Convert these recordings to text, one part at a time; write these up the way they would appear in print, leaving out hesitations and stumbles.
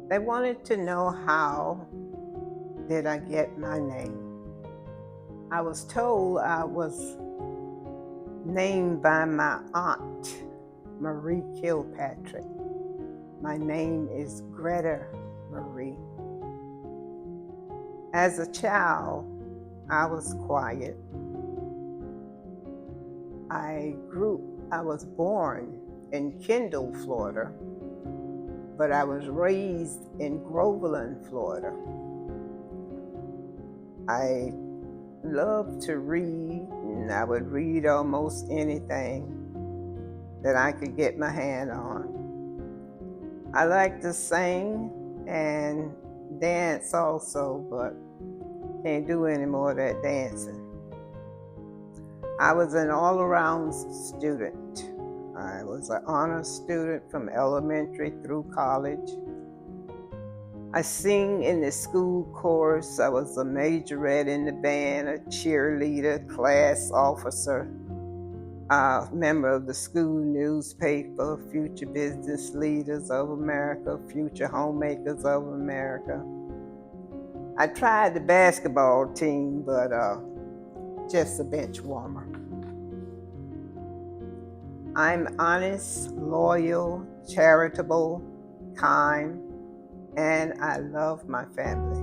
They wanted to know how did I get my name. I was told I was named by my aunt, Marie Kilpatrick. My name is Greta Marie. As a child, I was quiet. I was born in Kendall, Florida, but I was raised in Groveland, Florida. I loved to read, and I would read almost anything that I could get my hand on. I like to sing and dance also, but can't do any more of that dancing. I was an all-around student. I was an honor student from elementary through college. I sing in the school chorus. I was a majorette in the band, a cheerleader, class officer, a member of the school newspaper, Future Business Leaders of America, Future Homemakers of America. I tried the basketball team, but just a bench warmer. I'm honest, loyal, charitable, kind, and I love my family.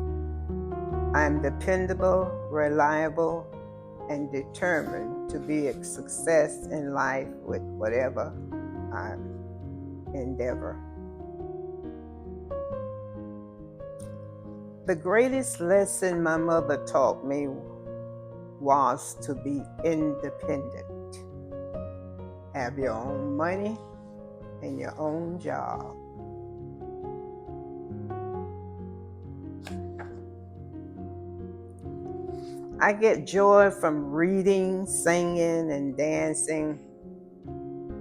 I'm dependable, reliable, and determined to be a success in life with whatever I endeavor. The greatest lesson my mother taught me was to be independent. Have your own money and your own job. I get joy from reading, singing, and dancing.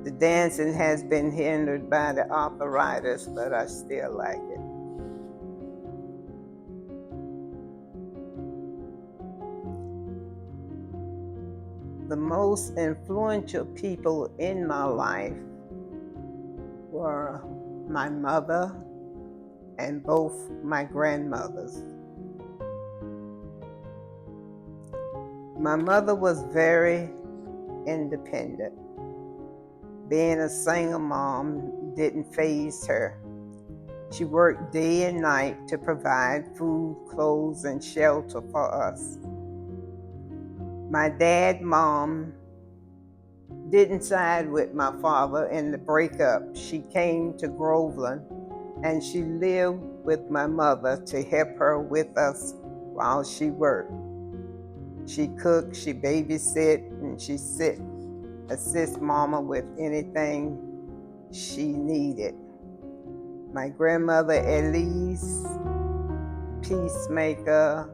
The dancing has been hindered by the arthritis, but I still like it. The most influential people in my life were my mother and both my grandmothers. My mother was very independent. Being a single mom didn't faze her. She worked day and night to provide food, clothes, and shelter for us. My mom didn't side with my father in the breakup. She came to Groveland and she lived with my mother to help her with us while she worked. She cooked, she babysit, and she assist mama with anything she needed. My grandmother Elise, peacemaker,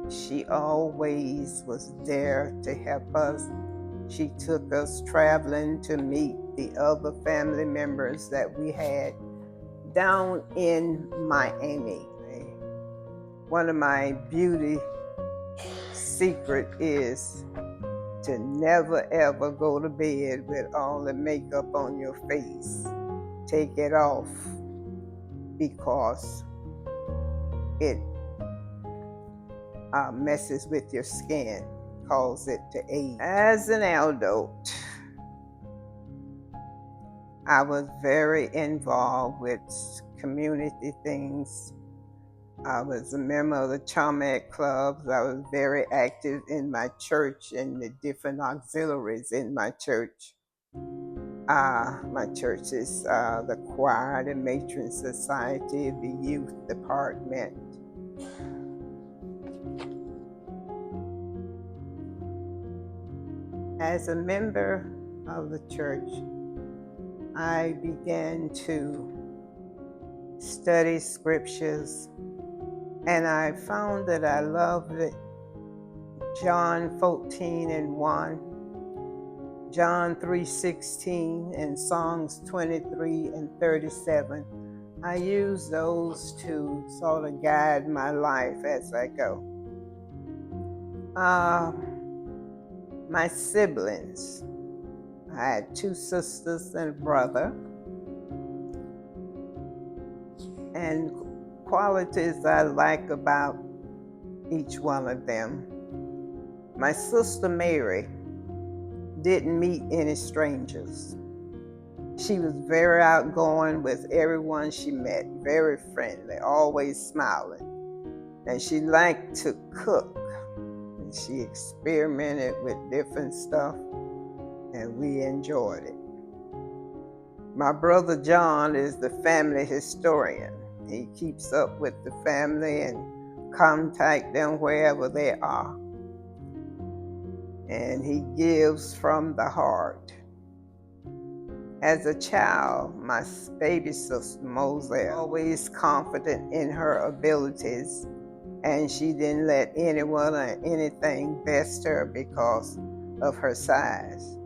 she always was there to help us. She took us traveling to meet the other family members that we had down in Miami. One of my beauty secret is to never ever go to bed with all the makeup on your face. Take it off because it messes with your skin, causes it to age. As an adult, I was very involved with community things. I was a member of the Charmette clubs. I was very active in my church and the different auxiliaries in my church. My church is the choir, the matron society, the youth department. As a member of the church, I began to study scriptures, and I found that I loved it. John 14:1, John 3:16, and Psalms 23:37. I use those to sort of guide my life as I go. My siblings, I had 2 sisters and a brother. and qualities I like about each one of them. My sister Mary didn't meet any strangers. She was very outgoing with everyone she met, very friendly, always smiling. And she liked to cook. And she experimented with different stuff, and we enjoyed it. My brother John is the family historian. He keeps up with the family and contact them wherever they are. And he gives from the heart. As a child, my baby sister Moselle, always confident in her abilities, and she didn't let anyone or anything best her because of her size.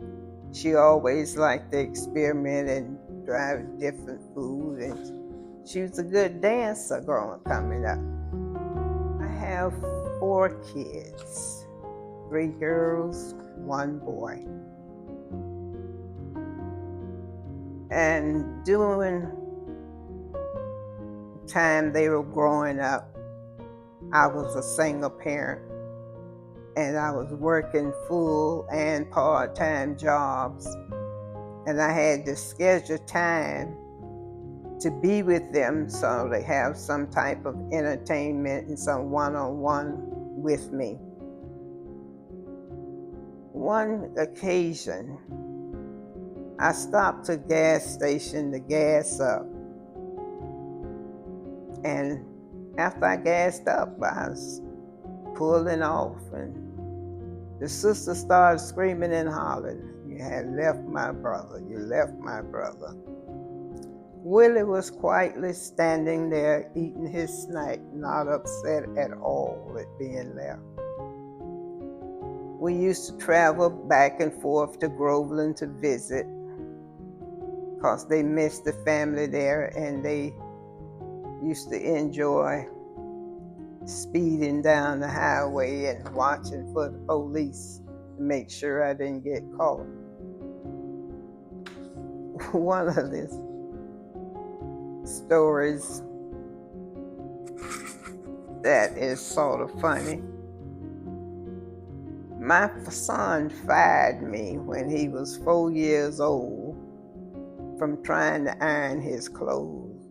She always liked to experiment and try different food, and she was a good dancer coming up. I have 4 kids, 3 girls, 1 boy. And during the time they were growing up, I was a single parent, and I was working full and part-time jobs, and I had to schedule time to be with them so they have some type of entertainment and some one-on-one with me. One occasion, I stopped to a gas station to gas up, and after I gassed up, I was pulling off, and the sister started screaming and hollering, "You had left my brother, you left my brother." Willie was quietly standing there eating his snack, not upset at all at being left. We used to travel back and forth to Groveland to visit, because they missed the family there, and they used to enjoy speeding down the highway and watching for the police to make sure I didn't get caught. One of these stories that is sort of funny. My son fired me when he was 4 years old from trying to iron his clothes,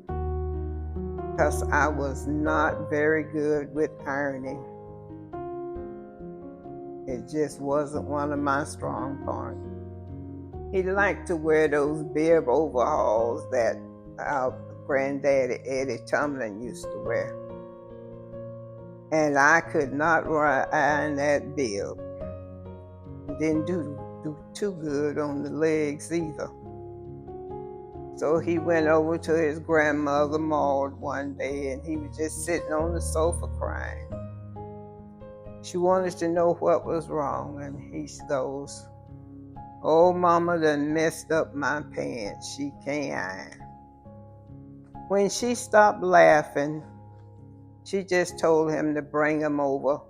because I was not very good with ironing. It just wasn't one of my strong points. He liked to wear those bib overalls that our granddaddy Eddie Tumlin used to wear. And I could not iron that bib. Didn't do too good on the legs either. So he went over to his grandmother Maud one day, and he was just sitting on the sofa crying. She wanted to know what was wrong, and he goes, "Oh, Mama done messed up my pants. She can't iron." When she stopped laughing, she just told him to bring them over,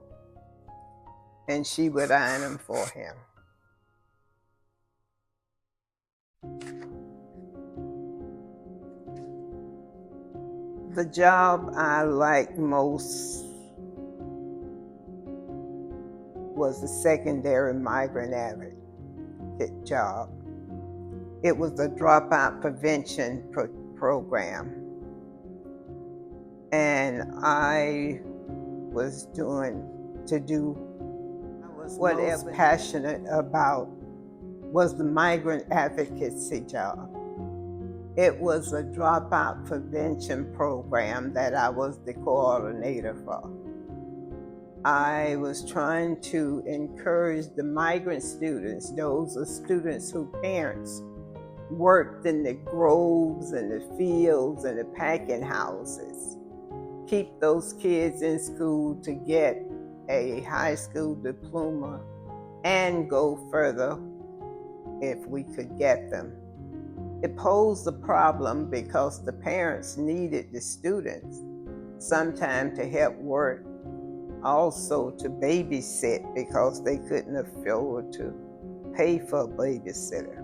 and she would iron them for him. The job I liked most was the secondary migrant advocate job. It was a dropout prevention program. And I was what I was passionate about was the migrant advocacy job. It was a dropout prevention program that I was the coordinator for. I was trying to encourage the migrant students, those are students whose parents worked in the groves and the fields and the packing houses, keep those kids in school to get a high school diploma and go further if we could get them. It posed a problem because the parents needed the students sometimes to help work, also to babysit because they couldn't afford to pay for a babysitter.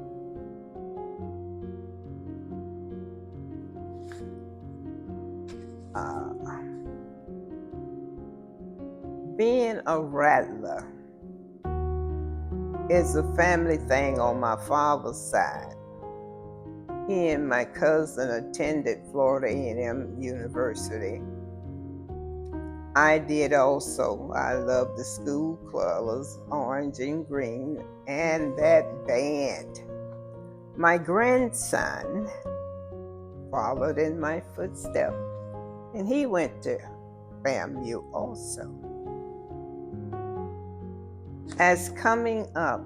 Being a rattler is a family thing on my father's side. He and my cousin attended Florida A&M University. I did also. I loved the school colors, orange and green, and that band. My grandson followed in my footsteps, and he went to FAMU also. As coming up,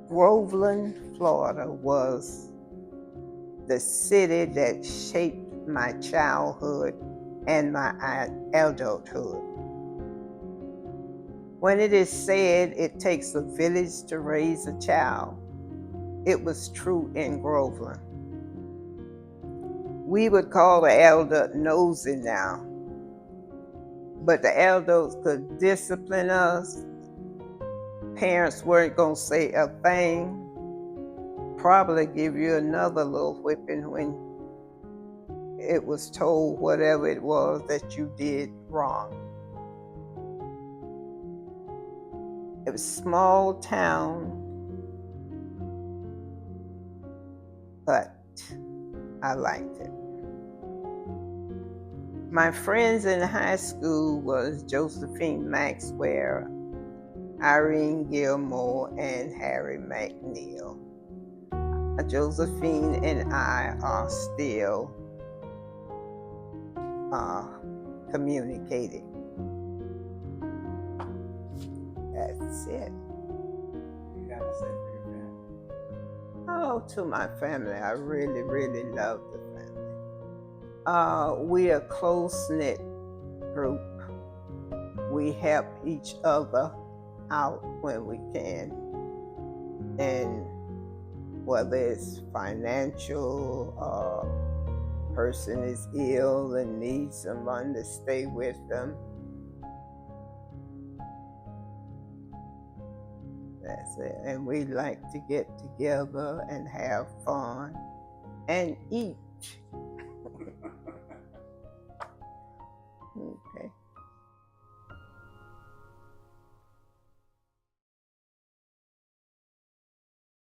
Groveland, Florida was the city that shaped my childhood and my adulthood. When it is said it takes a village to raise a child, it was true in Groveland. We would call the elder nosy now, but the elders could discipline us. Parents weren't gonna say a thing, probably give you another little whipping when it was told whatever it was that you did wrong. It was a small town, but I liked it. My friends in high school was Josephine Maxwell, Irene Gilmore, and Harry McNeil. Josephine and I are still communicating. That's it. You got to say for your family? Oh, to my family, I really, really love the family. We are a close-knit group. We help each other out when we can. And whether it's financial, person is ill and needs someone to stay with them. That's it. And we like to get together and have fun and eat